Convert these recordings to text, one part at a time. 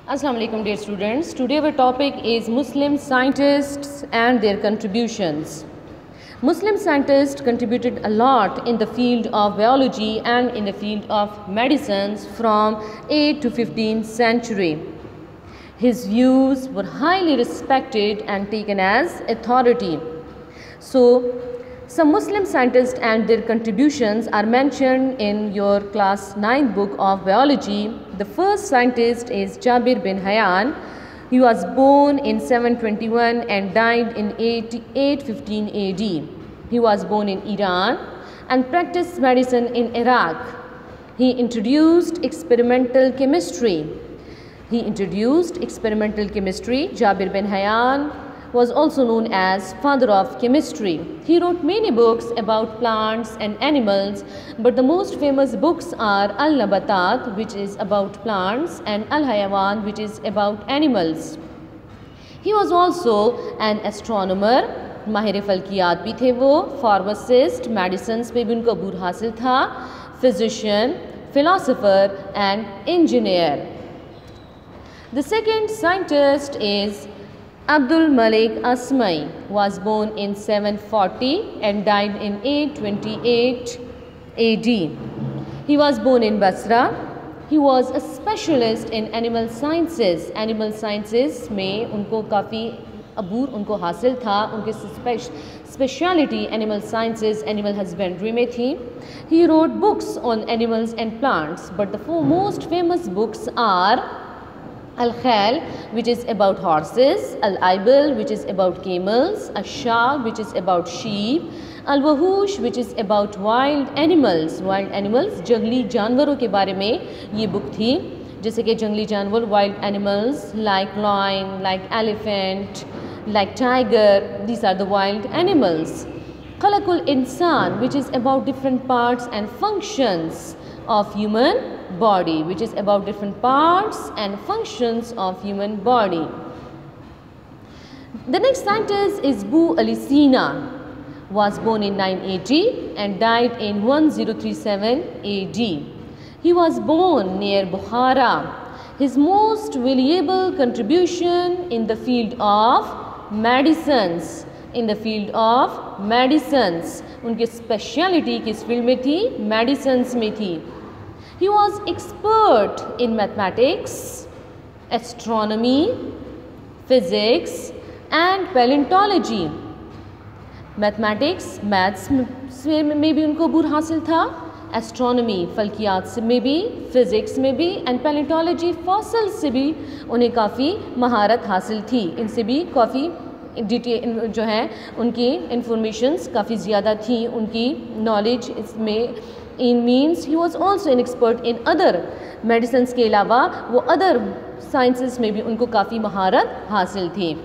Assalamu alaikum dear students. Today our topic is Muslim scientists and their contributions. Muslim scientists contributed a lot in the field of biology and in the field of medicines from 8th to 15th century. His views were highly respected and taken as authority. So, some Muslim scientists and their contributions are mentioned in your class 9 book of biology. The first scientist is Jabir bin Hayyan. He was born in 721 and died in 815 AD. He was born in Iran and practiced medicine in Iraq. He introduced experimental chemistry. Jabir bin Hayyan was also known as father of chemistry. He wrote many books about plants and animals, but the most famous books are Al-Nabatat, which is about plants, and Al-Hayawan, which is about animals. He was also an astronomer, माहिर फल्कियात भी थे वो, pharmacist, medicines पे भी उनको अबूर हासिल था, physician, philosopher and engineer. The second scientist is Abdul Malik Asma'i. Was born in 740 and died in 828 AD. He was born in Basra. He was a specialist in animal sciences. Animal sciences में उनको काफ़ी अबूर उनको हासिल था. उनके speciality animal sciences, animal husbandry में थी. He wrote books on animals and plants, but the most famous books are Al-Khayl, which is about horses, Al-Ibl, which is about camels, Ash-Shah, which is about sheep, Al-Wahush, which is about wild animals. Wild animals, जंगली जानवरों के बारे में ये book थी, जैसे कि जंगली जानवर, wild animals like lion, like elephant, like tiger. These are the wild animals. Khalaqul Insan, which is about different parts and functions of human body, which is about different parts and functions of human body. The next scientist is Abu Ali Sina. Was born in 980 and died in 1037 AD. He was born near Bukhara. His most valuable contribution in the field of medicines. उनकी speciality किस field में थी? Medicines में थी. He was expert in mathematics, astronomy, physics and paleontology. Mathematics, maths में भी उनको अबूर हासिल था, astronomy, फल्कियात में भी, physics में भी and paleontology, fossils से भी उन्हें काफ़ी महारत हासिल थी. इनसे भी काफ़ी डिटेल जो है उनकी इंफॉर्मेशंस काफ़ी ज़्यादा थी, उनकी नॉलेज इसमें in means he was also an expert in other medicines के अलावा वो अदर साइंसेस में भी उनको काफ़ी महारत हासिल थी.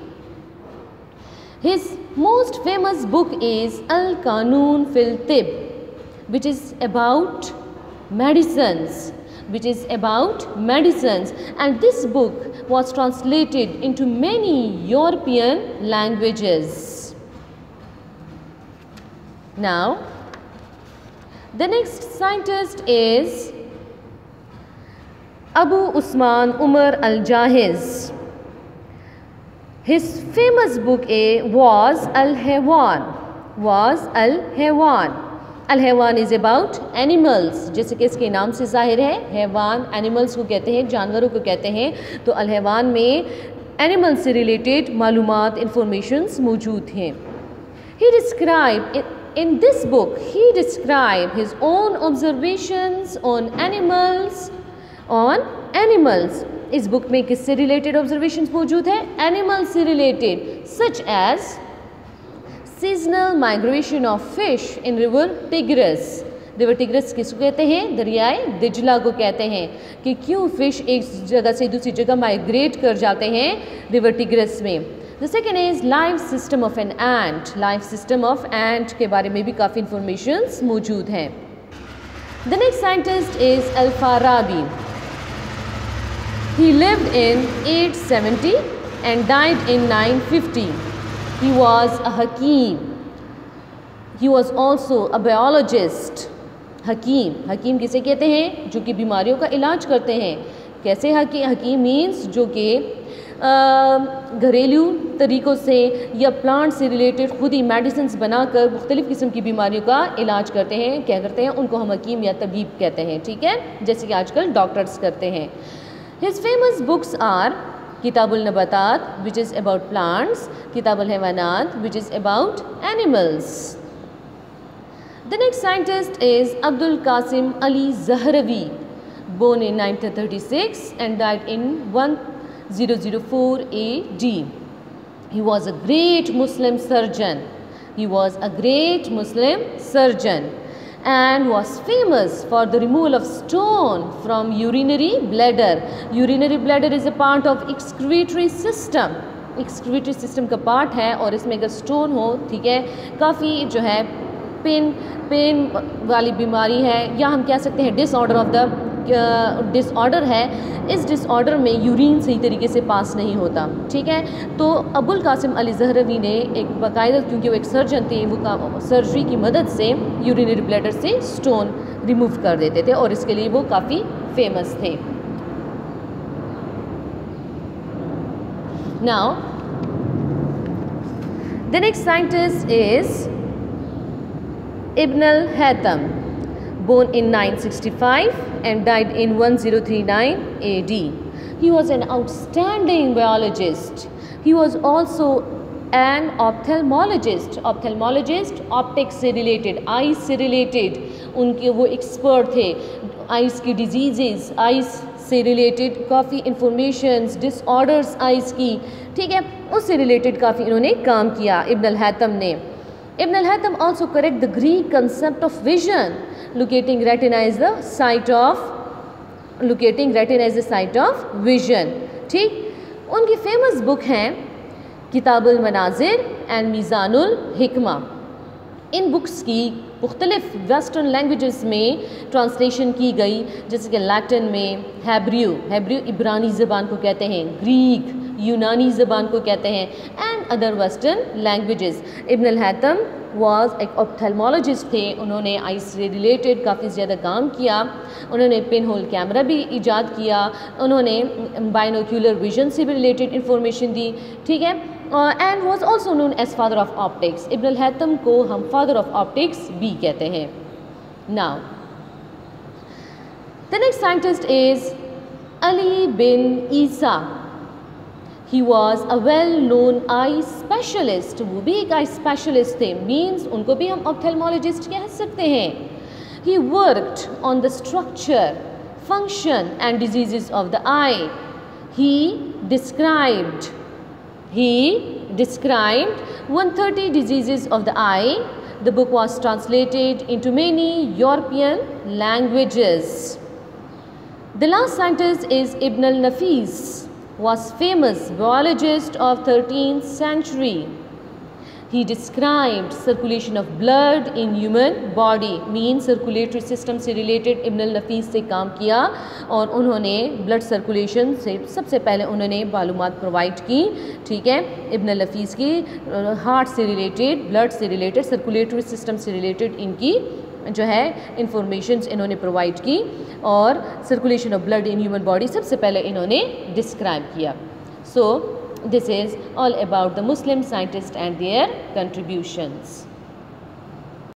His most famous book is al Qanun fil Tibb, which is about medicines, and this book was translated into many European languages. Now, the next scientist is Abu Usman Umar al-Jahiz. His famous book was Al-Hayawan. Al-Hayawan is about animals. जैसे कि इसके नाम से जाहिर है, हैवान animals को कहते हैं, जानवरों को कहते हैं. तो अल-हैवान में एनिमल्स से रिलेटेड मालूमात, इंफॉर्मेशंस मौजूद हैं. In this book, he described his own observations on animals. इस बुक में किससे रिलेटेड ऑब्जर्वेशंस मौजूद है? एनिमल्स से related, such as seasonal migration of fish in river Tigris. River tigris किसको कहते हैं? दरियाए दिजला को कहते हैं, कि क्यों फिश एक जगह से दूसरी जगह माइग्रेट कर जाते हैं रिवर टिग्रिस में. The second is life system of an ant. Life system of ant के बारे में भी काफ़ी इंफॉर्मेशंस मौजूद हैं. The next scientist is al Farabi. He lived in 870 and died in 950. He was a hakim. He was also a biologist. हकीम किसे कहते हैं? जो कि बीमारियों का इलाज करते हैं. कैसे हकीम मीन्स जो कि घरेलू तरीक़ों से या प्लांट से रिलेटेड खुद ही मेडिसिन बनाकर मुख्तलिफ़ किस्म की बीमारियों का इलाज करते हैं, क्या करते हैं, उनको हम हकीम या तबीब कहते हैं, ठीक है, जैसे कि आजकल डॉक्टर्स करते हैं। His famous books are Kitabul Nabatat which is about plants, Kitabul Hayawanat which is about animals. The next scientist is Abdul Qasim Ali Zahrawi, born in 1936 and died in 1004 AD. He was a great Muslim surgeon. He was a great Muslim surgeon and was famous for the removal of stone from urinary bladder. Urinary bladder is a part of excretory system. excretory system का part है और इसमें अगर stone हो, ठीक है, काफ़ी जो है पेन वाली बीमारी है या हम कह सकते हैं डिसऑर्डर है, इस डिसऑर्डर में यूरिन सही तरीके से पास नहीं होता, ठीक है। तो अबुल कासिम अली ज़हरवी ने एक बाकायदा, क्योंकि वो एक सर्जन थे, वो सर्जरी की मदद से यूरिनरी ब्लैडर से स्टोन रिमूव कर देते थे और इसके लिए वो काफ़ी फेमस थे। Now the next scientist is Ibn al-Haytham, born in 965 and died in 1039 AD. He was an outstanding biologist. He was also an ophthalmologist. Ophthalmologist optics से related, eyes से related, उनके वो expert थे, eyes की diseases, eyes से related काफ़ी informations, disorders eyes की, ठीक है, उससे related काफ़ी इन्होंने काम किया इब्न al-Haytham ने। Ibn al-Haytham also correct the Greek concept of vision. Locating retina is the site of vision. ठीक, उनकी फेमस बुक हैं किताबुल मनाजिर एंड मीज़ानुल हिकमा। इन बुक्स की मुख्तलिफ वेस्टर्न लैंग्वेजेस में ट्रांसलेशन की गई, जैसे कि लैटिन में हैब्रू इब्रानी ज़बान को कहते हैं, ग्रीक यूनानी ज़बान को कहते हैं, and other western languages. Ibn al-Haytham was एक ऑप्थेल्मोलॉजिस्ट थे, उन्होंने आइस से रिलेटेड काफ़ी ज़्यादा काम किया, उन्होंने पिन होल कैमरा भी ईजाद किया, उन्होंने बाइनोक्यूलर विजन से भी रिलेटेड इंफॉर्मेशन दी, ठीक है, and was also known as father of optics. Ibn al-Haytham को हम फादर ऑफ ऑप्टिक्स भी कहते हैं। Now the next scientist is Ali bin Isa. He was a well-known eye specialist. वो भी एक eye specialist थे, means उनको भी हम ophthalmologist कह सकते हैं। He worked on the structure, function and diseases of the eye. He described 130 diseases of the eye. The book was translated into many European languages. The last scientist is Ibn al-Nafis, was famous biologist of 13th century. He described circulation of blood in human body, means circulatory system से related इब्न al-नफीस से काम किया और उन्होंने blood circulation से सबसे पहले उन्होंने मालूमात प्रोवाइड की, ठीक है। इब्न al-नफीस की हार्ट से रिलेटेड, ब्लड से रिलेटेड, सर्कुलेटरी सिस्टम से रिलेटेड इनकी जो है इंफॉर्मेशंस इन्होंने प्रोवाइड की और circulation of blood in human body सबसे पहले इन्होंने डिस्क्राइब किया। So this is all about the Muslim scientist and their contributions.